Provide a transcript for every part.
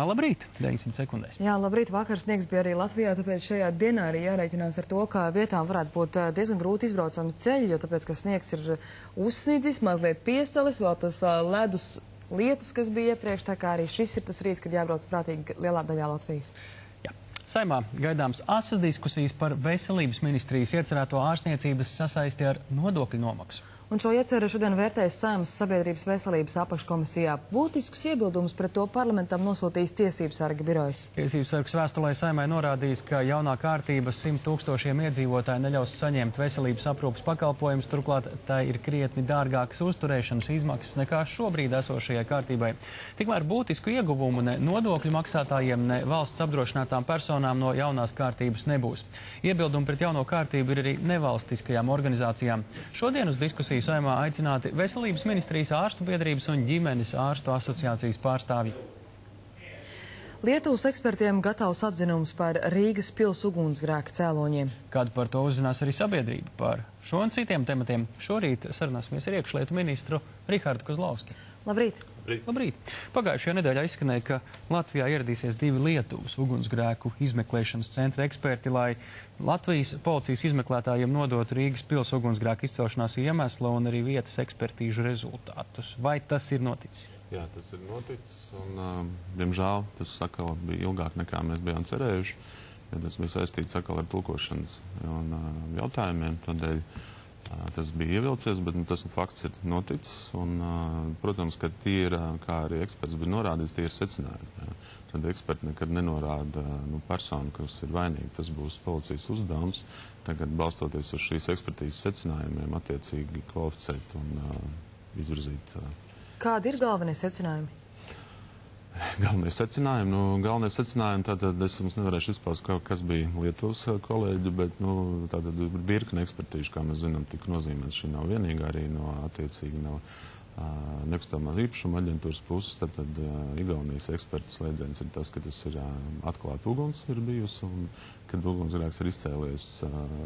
Labrīt, 900 sekundēs. Jā, labrīt, vakar sniegs bija arī Latvijā, tāpēc šajā dienā arī jārēķinās ar to, ka vietām varētu būt diezgan grūti izbraucami ceļi, jo tāpēc, ka sniegs ir uzsnidzis, mazliet piesalis, vēl tas ledus lietus, kas bija iepriekš, tā kā arī šis ir tas rīts, kad jābrauc prātīgi lielā daļā Latvijas. Jā. Saimā gaidāms asas diskusijas par veselības ministrijas iecerēto ārstniecības sasaisti ar nodokļu nomaksu. Un šo ieceru šodien vērtēs Saeimas sabiedrības veselības apakškomisijā. Būtiskus iebildumus pret to parlamentam nosūtījis Tiesības sarga birojas. Tiesības sargs vēstulē Saimai norādījis, ka jaunā kārtība 100 000 iedzīvotāji neļaus saņemt veselības aprūpas pakalpojumus, turklāt tā ir krietni dārgākas uzturēšanas izmaksas nekā šobrīd esošajai kārtībai. Tikmēr būtisku ieguvumu ne nodokļu maksātājiem, ne valsts apdrošinātām personām no jaunās kārtības nebūs. Iebildumi pret jauno kārtību ir arī nevalstiskajām organizācijām. Šodien uz diskusiju Saimā aicināti Veselības ministrijas ārstu biedrības un ģimenes ārstu asociācijas pārstāvji. Lietuvas ekspertiem gatavs atzinums par Rīgas pils ugunsgrēka cēloņiem. Kādu par to uzzinās arī sabiedrība. Par šo un citiem tematiem šorīt sarunāsimies ar iekšlietu ministru Rihardu Kozlovski. Labrīt! Labrīt! Pagājušajā nedēļā izskanēja, ka Latvijā ieradīsies 2 Lietuvas ugunsgrēku izmeklēšanas centra eksperti, lai Latvijas policijas izmeklētājiem nodotu Rīgas pils ugunsgrēku izcelšanās iemeslu un arī vietas ekspertīžu rezultātus. Vai tas ir noticis? Jā, tas ir noticis, un, diemžēl, tas sakal bija ilgāk nekā mēs bijām cerējuši, ja tas bija saistīts sakal ar tulkošanas jautājumiem, tādēļ tas bija ievilcies, bet tas fakts ir noticis, un, protams, ka tie ir, kā arī eksperts bija norādījis, tie ir secinājumi. Jā. Tad eksperti nekad nenorāda personu, kas ir vainīga. Tas būs policijas uzdevums. Tagad, balstoties uz šīs ekspertīzes secinājumiem, attiecīgi kvalificēt un izvirzīt. Kādi ir galvenie secinājumi? Galvenie secinājumi, tātad es jums nevarēšu izpaust, kas bija Lietuvas kolēģi, bet tātad virkne ekspertīžu, kā mēs zinām, tika nozīmēts. Šī nav vienīgā, arī no attiecīgi no nekustamās īpašuma aģentūras puses. Tad Igaunijas ekspertu slēdziens ir tas, ka tas ir atklāta uguns ir bijusi, un kad ugunsgrēks ir izcēlies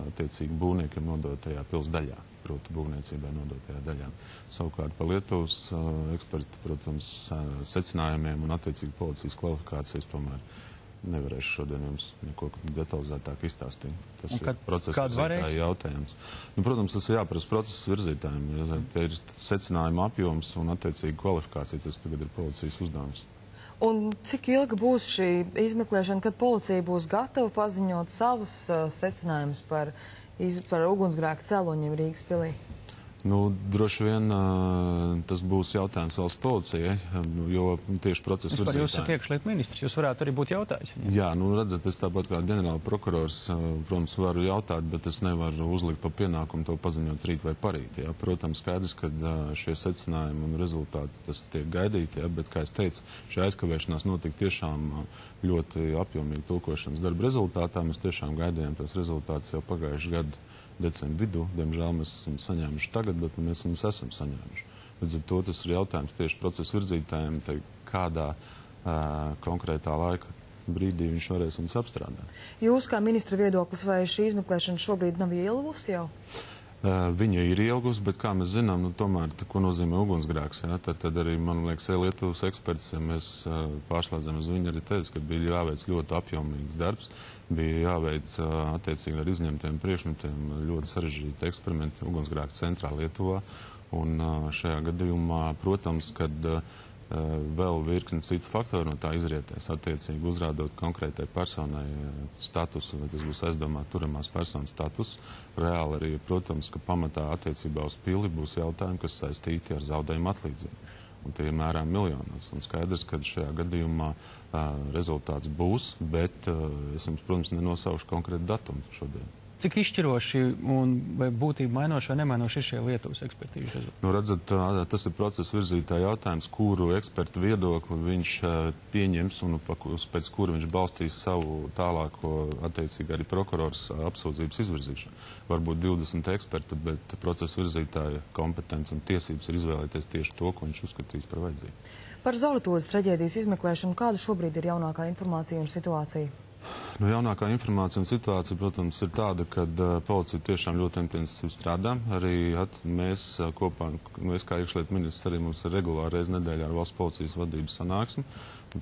attiecīgi būvniekiem nodotajā pils daļā, proti būvniecībai nodotajā daļā. Savukārt par Lietuvas ekspertu, protams, secinājumiem un attiecīgi policijas kvalifikācijas tomēr nevarēšu šodien jums neko detalizētāk izstāstīt. Tas ir procesa virzītāja jautājums. Protams, tas ir jāprasa procesa virzītājiem. Ja te ir secinājuma apjoms un attiecīgi kvalifikācija, tas tagad ir policijas uzdevums. Un cik ilga būs šī izmeklēšana, kad policija būs gatava paziņot savus secinājumus par ugunsgrēka cēloņiem Rīgas pilī? Droši vien tas būs jautājums valsts policijai, jo tieši procesa virzītāji. Jūs esat iekšlietu ministrs, jūs varētu arī būt jautājis. Jā, redzat, es tāpat kā ģenerāla prokurors, protams, varu jautāt, bet es nevaru uzlikt pa pienākumu to paziņot rīt vai parīt. Jā. Protams, skaidrs, ka šie secinājumi un rezultāti tas tiek gaidīti, jā, bet, kā es teicu, šī aizkavēšanās notika tiešām ļoti apjomīgi tulkošanas darba rezultātā. Mēs tiešām gaidījām tos rezultātus jau pagājuši gadu decembra vidū. Diemžēl mēs esam saņēmuši tagad, bet mēs viņus esam saņēmuši. Līdz ar to tas ir jautājums tieši procesa virzītājiem, kādā konkrētā laika brīdī viņš varēs viņus apstrādāt. Jūs kā ministra viedoklis, vai šī izmeklēšana šobrīd nav ielgusi jau? Viņa ir ielgusi, bet, kā mēs zinām, tomēr, ko nozīmē ugunsgrēks. Ja? Tad arī, man liekas, Lietuvas eksperts, ja mēs pārslēdzam uz viņu, arī teica, ka bija jāveic ļoti apjomīgs darbs, bija jāveic attiecīgi ar izņemtiem priekšmetiem ļoti sarežģīti eksperimenti ugunsgrēka centrā Lietuvā. Un šajā gadījumā, protams, kad vēl virkni citu faktoru no tā izrietēs, attiecīgi uzrādot konkrētai personai statusu, vai tas būs aizdomāt turamās personas status. Reāli arī, protams, ka pamatā attiecībā uz pili būs jautājumi, kas saistīti ar zaudējumu atlīdzību. Un tie ir mērām miljonos. Un skaidrs, ka šajā gadījumā rezultāts būs, bet es jums, protams, nenosaušu konkrētu datumu šodien. Cik izšķiroši un vai būtību mainoši vai nemainoši ir šie Lietuvas ekspertīžu rezultāti? Redzat, tas ir procesa virzītāja jautājums, kuru ekspertu viedokli viņš pieņems un pēc kura viņš balstīs savu tālāko, attiecīgi arī prokurors apsūdzības izvirzīšanu. Varbūt 20 eksperti, bet procesa virzītāja kompetence un tiesības ir izvēlēties tieši to, ko viņš uzskatīs par vajadzīgu. Par Zolitūzas traģēdijas izmeklēšanu, kāda šobrīd ir jaunākā informācija un situācija? Jaunākā informācija un situācija, protams, ir tāda, ka policija tiešām ļoti intensīvi strādā. Arī mēs kopā, es kā iekšlietu ministrs, arī mums ir regulāri reizi nedēļā ar valsts policijas vadības sanāksmi.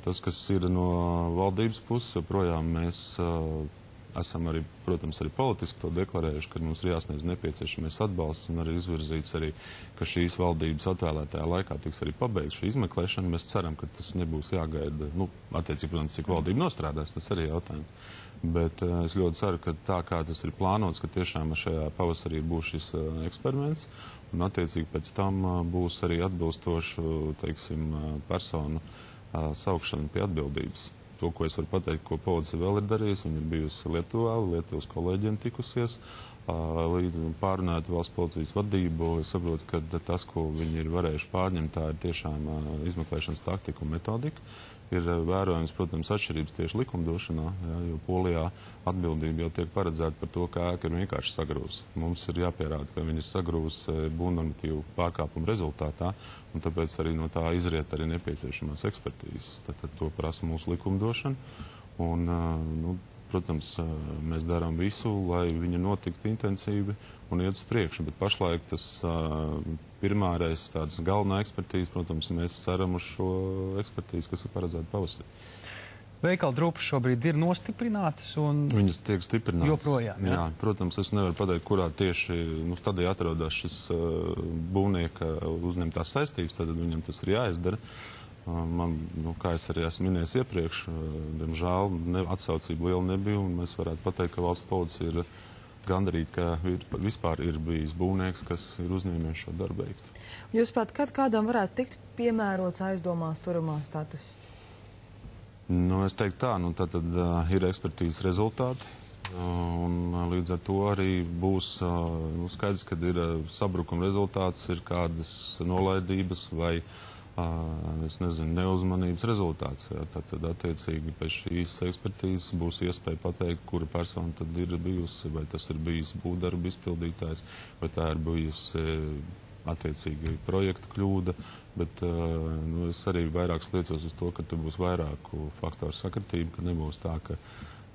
Tas, kas ir no valdības puses, joprojām mēs esam arī, protams, arī politiski to deklarējuši, ka mums ir jāsniedz nepieciešamais atbalsts un arī izvirzīts arī, ka šīs valdības atvēlētajā laikā tiks arī pabeigta šī izmeklēšana. Mēs ceram, ka tas nebūs jāgaida, attiecīgi, protams, cik valdība nostrādās, tas arī jautājums. Bet es ļoti ceru, ka tā kā tas ir plānots, ka tiešām šajā pavasarī būs šis eksperiments un attiecīgi pēc tam būs arī atbilstošu, teiksim, personu saukšana pie atbildības. To, ko es varu pateikt, ko policija vēl ir darījusi, viņa ir bijusi Lietuvā, Lietuvas kolēģiem tikusies, līdz pārunāt valsts policijas vadību. Es saprotu, ka tas, ko viņi ir varējuši pārņemt, tā ir tiešām izmeklēšanas taktika un metodika. Ir vērojams, protams, atšķirības tieši likumdošanā, jo Polijā atbildība jau tiek paredzēta par to, ka ēka ir vienkārši sagrūs. Mums ir jāpierāda, ka viņi ir sagrūs būvnormatīvu pārkāpumu rezultātā, un tāpēc arī no tā izriet arī nepieciešamās ekspertīzes. Tad to prasa mūsu likumdošana. Un, protams, mēs darām visu, lai viņa notiktu intensīvi un iet uz priekšu, bet pašlaik tas pirmārais tāds galvenā ekspertīze, protams, mēs ceram uz šo ekspertīzi, kas ir paredzēta pavasarī. Veikala drupas šobrīd ir nostiprinātas un... Viņas tiek stiprinātas. Joprojām, jā? Jā, protams, es nevaru pateikt, kurā tieši stadijā atrodas šis būvnieka uzņemtās saistības, tad viņam tas ir jāizdara. Man, kā es arī esmu minējis iepriekš, diemžēl atsaucība liela nebija, un mēs varētu pateikt, ka valsts policija ir gandarīt, ka vispār ir bijis būvnieks, kas ir uzņēmies šo darbu veikt. Jūs prāt, kad kādam varētu tikt piemērots aizdomās turamā status? Es teiktu tā, tad ir ekspertīzes rezultāti, un līdz ar to arī būs skaidrs, kad ir sabrukuma rezultāts, ir kādas nolaidības vai neuzmanības rezultāts. Tad attiecīgi pēc šīs ekspertīzes būs iespēja pateikt, kura persona tad ir bijusi, vai tas ir bijis būvdarbu izpildītājs, vai tā ir bijusi attiecīgi projekta kļūda, bet es arī vairāk liecos uz to, ka tur būs vairāku faktoru sakritība, ka nebūs tā, ka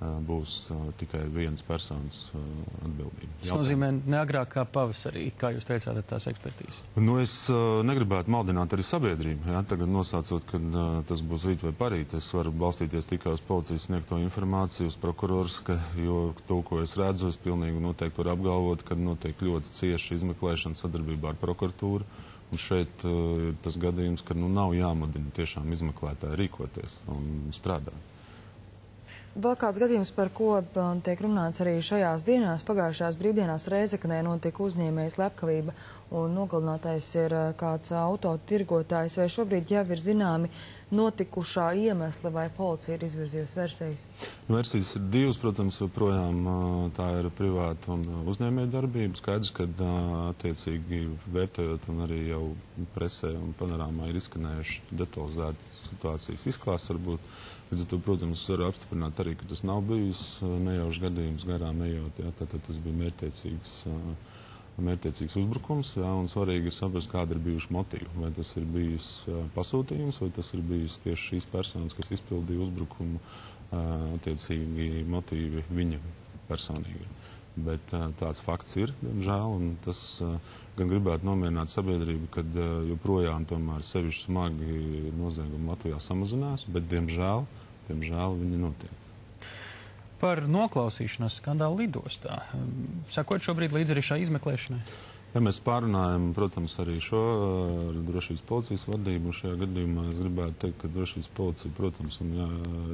būs tikai viens personas atbildība. Tas nozīmē neagrāk kā pavasarī, kā jūs teicāt, tās ekspertīzes? Es negribētu maldināt arī sabiedrību. Tagad nosaucot, kad tas būs rīt vai parīt, es varu balstīties tikai uz policijas sniegto informāciju, uz prokurors, jo to, ko es redzu, es pilnīgi noteikti varu apgalvot, ka notiek ļoti cieša izmeklēšana sadarbībā ar prokuratūru. Un šeit ir tas gadījums, ka nav jāmudina tiešām izmeklētāji rīkoties un strādāt. Vēl kāds gadījums, par ko tiek runāts arī šajās dienās, pagājušās brīvdienās Rēzeknē notika uzņēmēja slepkavība un nogalinātais ir kāds autotirgotājs, vai šobrīd jau ir zināmi notikušā iemesli, vai policija ir izvirzījusi versijas? Versijas ir divas, protams, joprojām tā ir privāta un uzņēmēja darbība. Skaidrs, ka attiecīgi vērtējot un arī jau presē un panorāmā ir izskanējuši detalizēti situācijas izklāsts varbūt. Līdz ar to, protams, varu apstiprināt arī, ka tas nav bijis nejaušs gadījums garām ejot. Tātad tas bija mērķtiecīgs uzbrukums, un svarīgi ir saprast, kāda ir bijuši motīvi. Vai tas ir bijis pasūtījums, vai tas ir bijis tieši šīs personas, kas izpildīja uzbrukumu, attiecīgi motīvi viņa personīgi. Bet tāds fakts ir, diemžēl, un tas gan gribētu nomierināt sabiedrību, kad joprojām tomēr sevišķi smagi noziegumi Latvijā samazinās, bet diemžēl viņi notiek. Par noklausīšanās skandālu lidostā. Sakot šobrīd līdz arī šai izmeklēšanai? Ja mēs pārunājam, protams, arī šo ar drošības policijas vadību, un šajā gadījumā es gribētu teikt, ka drošības policija, protams,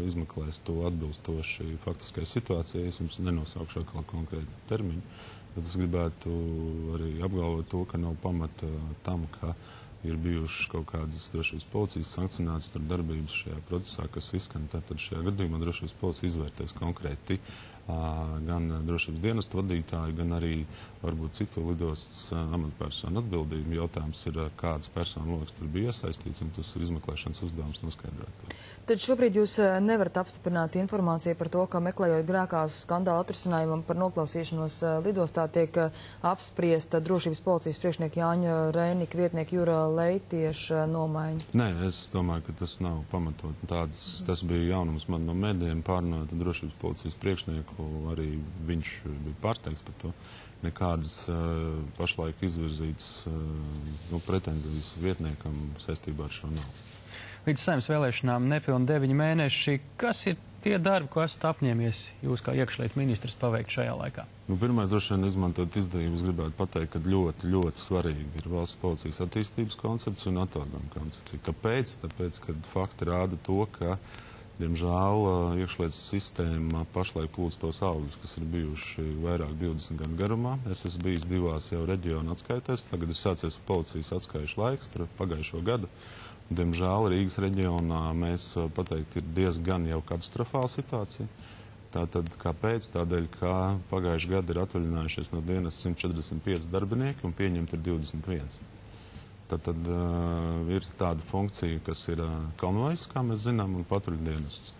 izmeklēs to atbilstoši faktiskai situācijai. Es jums nenosaukšu atkal konkrētu termiņu, bet es gribētu arī apgalvot to, ka nav pamata tam, ka ir bijušas kaut kādas drošības policijas sankcionētas darbības šajā procesā, kas izskan. Tātad šajā gadījumā drošības policija izvērtēs konkrēti gan drošības dienestu vadītāji, gan arī varbūt citu lidostas amatpersonu atbildību. Jautājums ir, kādas personu lokas tur bija iesaistīts, un tas ir izmeklēšanas uzdevums noskaidrot. Tad šobrīd jūs nevarat apstiprināt informāciju par to, ka meklējot grēkās skandāla atrisinājumam par noklausīšanos lidostā tiek apspriesta drošības policijas priekšnieka Jāņa Reinika vietnieka Jura Leitieša nomaiņa. Nē, es domāju, ka tas nav pamatot. Tas bija jaunums man no mēdījiem, pārnot drošības policijas priekšnieku, arī viņš bija pārsteigts par to. Nekādas pašlaik izvirzītas pretenzijas vietniekam saistībā ar šo nav. Līdz Saeimas vēlēšanām nepilni 9 mēneši. Kas ir tie darbi, ko esat apņēmies jūs kā iekšlietu ministrs paveikt šajā laikā? Pirmais, droši vien izmantot izdevības, gribētu pateikt, ka ļoti, ļoti svarīgi ir valsts policijas attīstības koncepcija un atalgojuma koncepcija. Kāpēc? Tāpēc, kad fakti rāda to, ka, diemžēl, iekšlietas sistēma pašlaik plūst tos augļus, kas ir bijuši vairāk 20 gadu garumā. Es esmu bijis 2 jau reģionu atskaitēs, tagad ir sācies policijas atskaišu laiks par pagājušo gadu. Diemžēl Rīgas reģionā mēs pateikt ir diezgan jau katastrofāla situācija. Tātad, kāpēc? Tādēļ, ka pagājuši gadu ir atvaļinājušies no dienas 145 darbinieki un pieņemti ir 21. Tātad ir tāda funkcija, kas ir konvojs, kā mēs zinām, un patruļdienests.